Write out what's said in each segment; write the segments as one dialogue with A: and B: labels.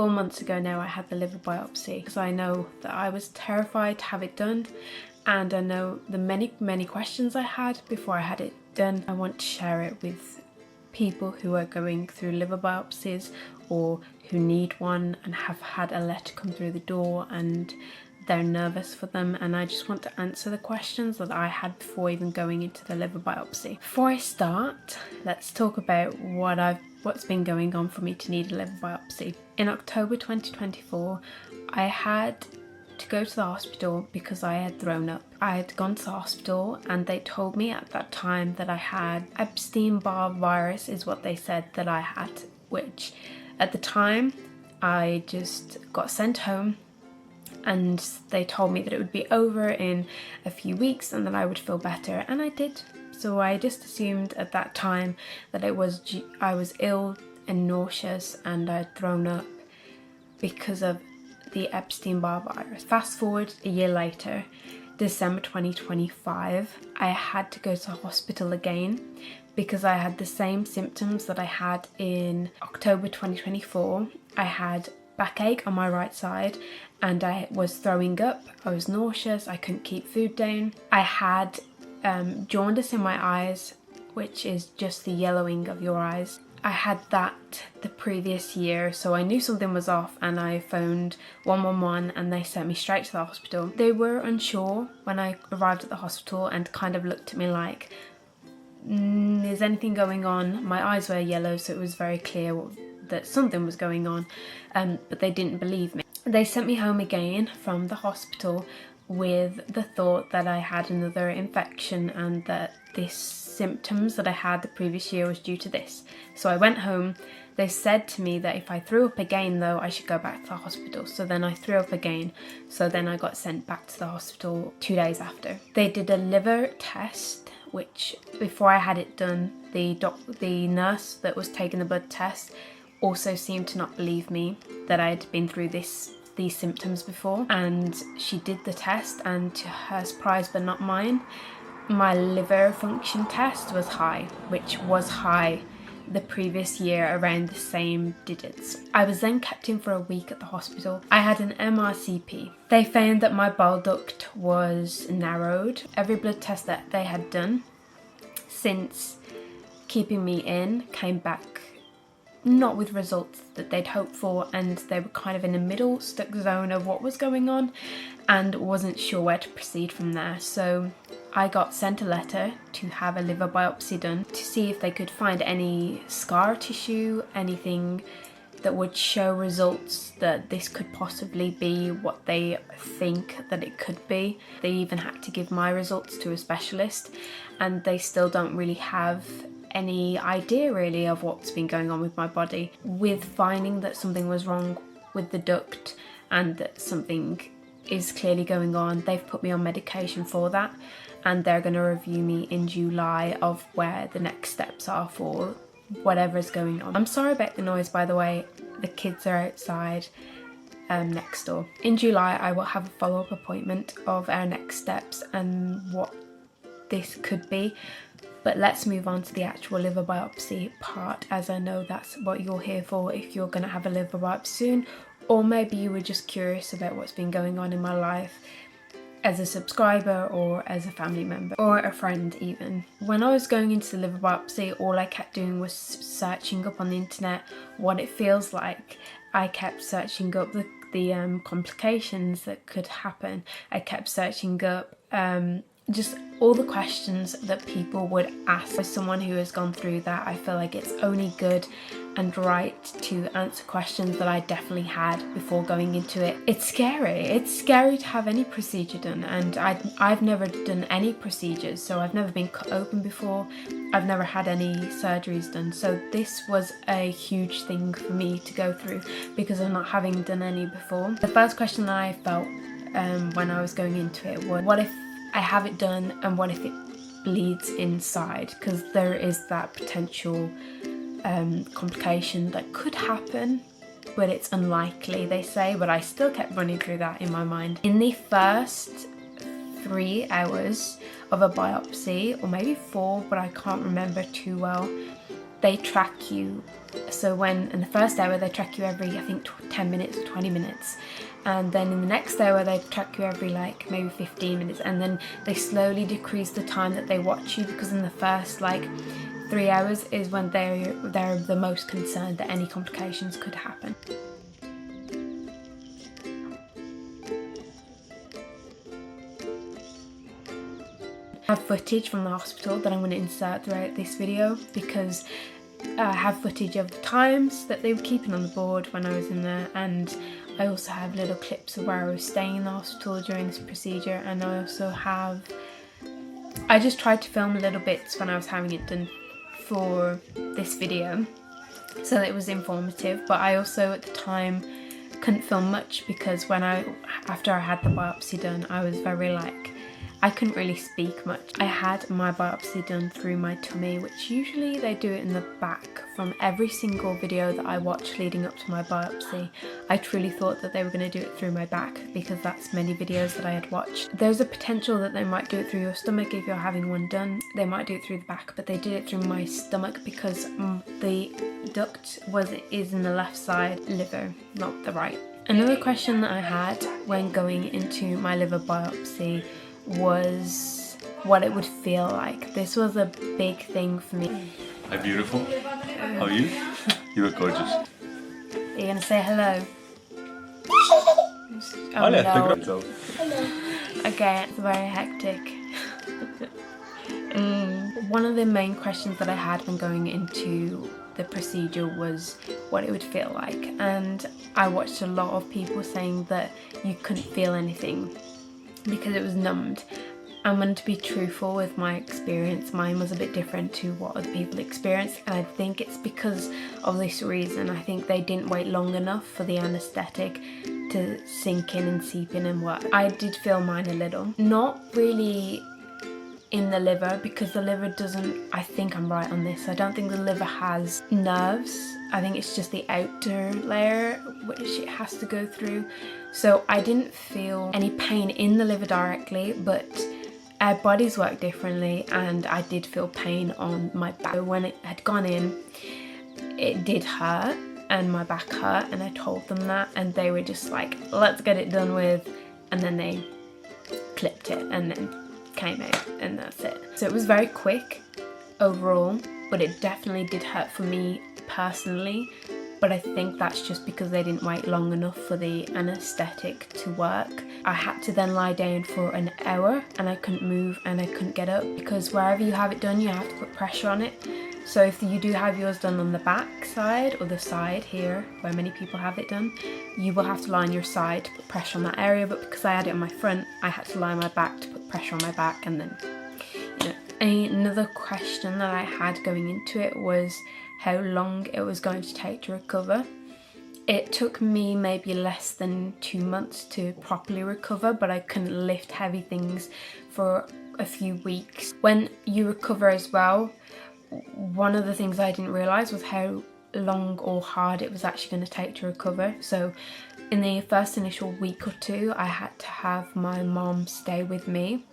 A: 4 months ago now I had the liver biopsy, because I know that I was terrified to have it done, and I know the many questions I had before I had it done. I want to share it with people who are going through liver biopsies or who need one and have had a letter come through the door and they're nervous for them, and I just want to answer the questions that I had before even going into the liver biopsy. Before I start, let's talk about what's been going on for me to need a liver biopsy. In October 2024, I had to go to the hospital because I had thrown up. I had gone to the hospital and they told me at that time that I had Epstein-Barr virus, is what they said that I had, which at the time I just got sent home and they told me that it would be over in a few weeks and that I would feel better, and I did. So I just assumed at that time that I was ill and nauseous and I'd thrown up because of the Epstein-Barr virus. Fast forward a year later, December 2025, I had to go to hospital again because I had the same symptoms that I had in October 2024. I had backache on my right side and I was throwing up, I was nauseous, I couldn't keep food down. I had jaundice in my eyes, which is just the yellowing of your eyes. I had that the previous year, so I knew something was off and I phoned 111 and they sent me straight to the hospital. They were unsure when I arrived at the hospital and kind of looked at me like, is anything going on? My eyes were yellow, so it was very clear that something was going on, but they didn't believe me. They sent me home again from the hospital with the thought that I had another infection and that this symptoms that I had the previous year was due to this. So I went home. They said to me that if I threw up again though, I should go back to the hospital. So then I threw up again. So then I got sent back to the hospital 2 days after. They did a liver test, which before I had it done, the nurse that was taking the blood test also seemed to not believe me that I had been through these symptoms before, and she did the test, and to her surprise but not mine, my liver function test was high, which was high the previous year around the same digits. I was then kept in for a week at the hospital. I had an MRCP. They found that my bile duct was narrowed. Every blood test that they had done since keeping me in came back not with results that they'd hoped for, and they were kind of in the middle stuck zone of what was going on and wasn't sure where to proceed from there. So I got sent a letter to have a liver biopsy done to see if they could find any scar tissue, anything that would show results that this could possibly be what they think that it could be. They even had to give my results to a specialist, and they still don't really have any idea really of what's been going on with my body. With finding that something was wrong with the duct and that something is clearly going on, they've put me on medication for that, and they're going to review me in July of where the next steps are for whatever is going on. I'm sorry about the noise, by the way. The kids are outside next door. In July I will have a follow-up appointment of our next steps and what this could be. But let's move on to the actual liver biopsy part, as I know that's what you're here for if you're going to have a liver biopsy soon, or maybe you were just curious about what's been going on in my life as a subscriber or as a family member or a friend even. When I was going into the liver biopsy, all I kept doing was searching up on the internet what it feels like. I kept searching up the complications that could happen. I kept searching up just all the questions that people would ask. As someone who has gone through that, I feel like it's only good and right to answer questions that I definitely had before going into it. It's scary. It's scary to have any procedure done, and I've never done any procedures, so I've never been cut open before. I've never had any surgeries done, so this was a huge thing for me to go through because of not having done any before. The first question that I felt when I was going into it was, what if I have it done and what if it bleeds inside? Because there is that potential complication that could happen, but it's unlikely, they say. But I still kept running through that in my mind. In the first 3 hours of a biopsy, or maybe 4, but I can't remember too well, they track you. So when in the first hour they track you every, I think, 10 minutes or 20 minutes, and then in the next hour they track you every like maybe 15 minutes, and then they slowly decrease the time that they watch you, because in the first like 3 hours is when they're the most concerned that any complications could happen. I have footage from the hospital that I'm going to insert throughout this video, because I have footage of the times that they were keeping on the board when I was in there, and I also have little clips of where I was staying in the hospital during this procedure, and I also have, I just tried to film little bits when I was having it done for this video so that it was informative, but I also at the time couldn't film much, because after I had the biopsy done, I was very like, I couldn't really speak much. I had my biopsy done through my tummy, which usually they do it in the back. From every single video that I watched leading up to my biopsy, I truly thought that they were going to do it through my back, because that's many videos that I had watched. There's a potential that they might do it through your stomach if you're having one done. They might do it through the back, but they did it through my stomach because the duct is in the left side liver, not the right. Another question that I had when going into my liver biopsy was what it would feel like. This was a big thing for me.
B: Hi, beautiful. How are you? You look gorgeous.
A: Are you gonna say hello?
B: Oh, no.
A: Okay, it's very hectic. One of the main questions that I had when going into the procedure was what it would feel like, and I watched a lot of people saying that you couldn't feel anything because it was numbed. I'm going to be truthful with my experience. Mine was a bit different to what other people experienced, and I think it's because of this reason. I think they didn't wait long enough for the anaesthetic to sink in and seep in and work. I did feel mine a little. Not really in the liver, because the liver doesn't, I think I'm right on this, I don't think the liver has nerves. I think it's just the outer layer which it has to go through. So I didn't feel any pain in the liver directly, but our bodies work differently, and I did feel pain on my back. When it had gone in, it did hurt and my back hurt, and I told them that, and they were just like, let's get it done with, and then they clipped it and then came out, and that's it. So it was very quick overall, but it definitely did hurt for me personally, but I think that's just because they didn't wait long enough for the anaesthetic to work. I had to then lie down for an hour, and I couldn't move and I couldn't get up, because wherever you have it done you have to put pressure on it. So if you do have yours done on the back side or the side here where many people have it done, you will have to lie on your side to put pressure on that area, but because I had it on my front, I had to lie on my back to put pressure on my back. And then, you know, another question that I had going into it was how long it was going to take to recover. It took me maybe less than 2 months to properly recover, but I couldn't lift heavy things for a few weeks. When you recover as well, one of the things I didn't realise was how long or hard it was actually going to take to recover. So in the first initial week or two, I had to have my mom stay with me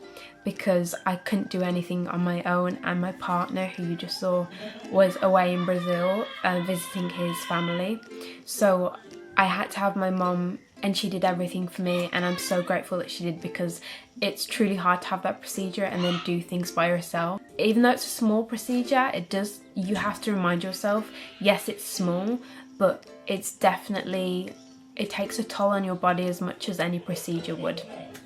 A: because I couldn't do anything on my own, and my partner, who you just saw, was away in Brazil visiting his family. So I had to have my mom, and she did everything for me, and I'm so grateful that she did, because it's truly hard to have that procedure and then do things by yourself. Even though it's a small procedure, you have to remind yourself, yes, it's small, but it's definitely, it takes a toll on your body as much as any procedure would.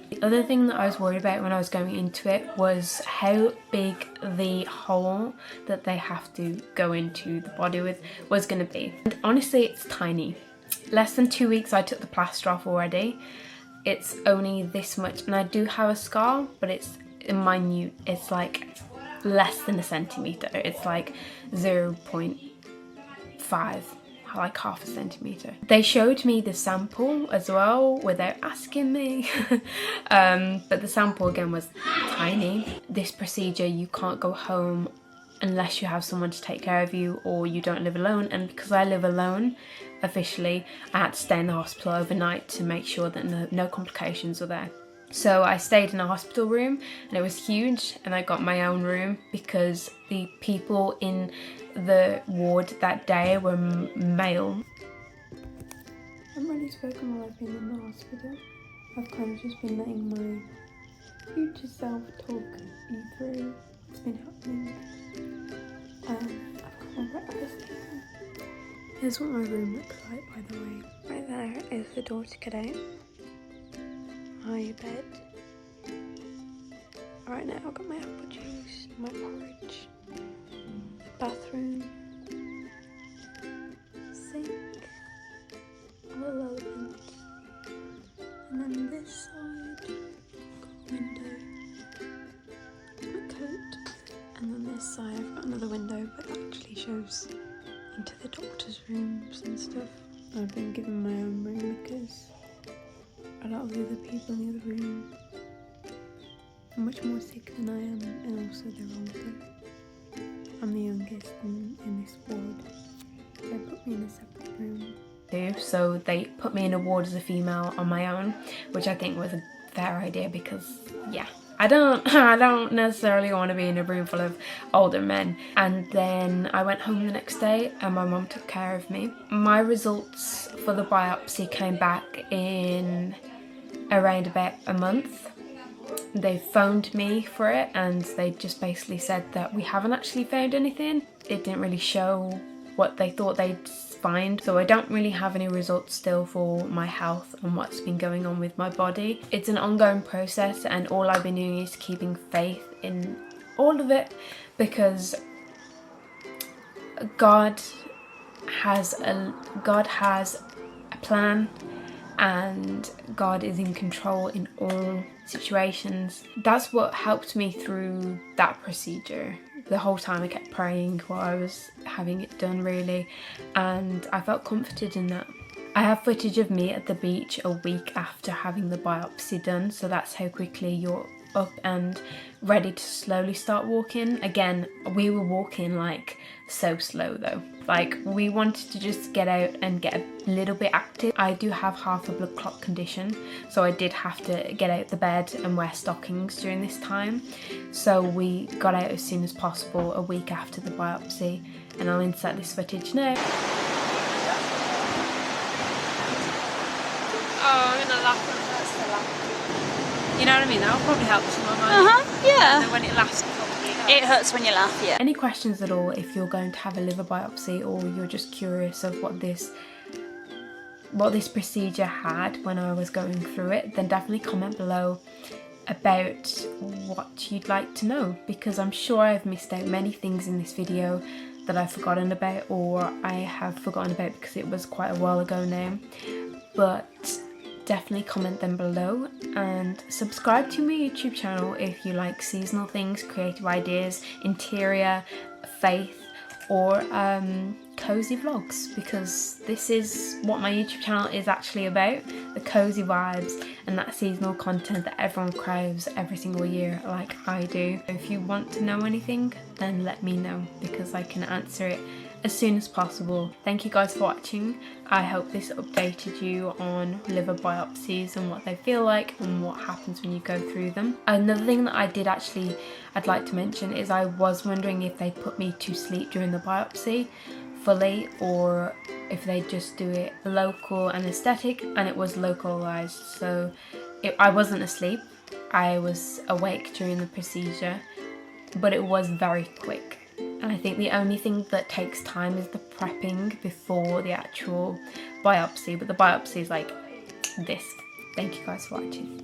A: The other thing that I was worried about when I was going into it was how big the hole that they have to go into the body with was going to be. And honestly, it's tiny. Less than 2 weeks I took the plaster off already. It's only this much, and I do have a scar, but it's minute. It's like less than a centimetre. It's like 0.5. like half a centimetre. They showed me the sample as well without asking me, but the sample again was tiny. This procedure, you can't go home unless you have someone to take care of you or you don't live alone, and because I live alone officially, I had to stay in the hospital overnight to make sure that no complications were there. So I stayed in a hospital room and it was huge, and I got my own room because the people in the ward that day were male. I'm really spoken while I've been in the hospital. I've kind of just been letting my future self talk you through what's been happening. I've got my breakfast here. Here's what my room looks like, by the way. Right there is the door to get out. My bed. Right now I've got my apple juice, my porridge, the bathroom, sink, all the elements, and then this side, got a window, my coat, and then this side I've got another window, but that actually shows into the doctor's rooms and stuff. I've been given my own room because a lot of the other people in the other room are much more sick than I am, and also they're older. I'm the youngest in this ward, so they put me in a separate room. So they put me in a ward as a female on my own, which I think was a fair idea because, yeah, I don't necessarily want to be in a room full of older men. And then I went home the next day and my mum took care of me. My results for the biopsy came back in around about a month. They phoned me for it and they just basically said that we haven't actually found anything. It didn't really show what they thought they'd find, so I don't really have any results still for my health and what's been going on with my body. It's an ongoing process, and all I've been doing is keeping faith in all of it, because God has a plan, and God is in control in all situations. That's what helped me through that procedure. The whole time I kept praying while I was having it done, really, and I felt comforted in that. I have footage of me at the beach a week after having the biopsy done, so that's how quickly you're up and ready to slowly start walking. Again, we were walking like so slow though. Like, we wanted to just get out and get a little bit active. I do have half a blood clot condition, so I did have to get out the bed and wear stockings during this time. So we got out as soon as possible a week after the biopsy, and I'll insert this footage now.
C: Oh, I'm gonna laugh when it hurts to laugh. You know what I mean? That will probably help someone.
D: Yeah.
C: And then when it lasts, probably hurts.
D: It hurts when you laugh, yeah.
A: Any questions at all if you're going to have a liver biopsy, or you're just curious of what this procedure had when I was going through it, then definitely comment below about what you'd like to know, because I'm sure I've missed out many things in this video that I've forgotten about, or I have forgotten about because it was quite a while ago now. But definitely comment them below, and subscribe to my YouTube channel if you like seasonal things, creative ideas, interior, faith, or cozy vlogs, because this is what my YouTube channel is actually about, the cozy vibes and that seasonal content that everyone craves every single year like I do. If you want to know anything, then let me know, because I can answer it as soon as possible. Thank you guys for watching. I hope this updated you on liver biopsies and what they feel like and what happens when you go through them. Another thing that I'd like to mention is I was wondering if they put me to sleep during the biopsy fully, or if they just do it local anaesthetic, and it was localized, so I wasn't asleep. I was awake during the procedure, but it was very quick. And I think the only thing that takes time is the prepping before the actual biopsy, but the biopsy is like this. Thank you guys for watching.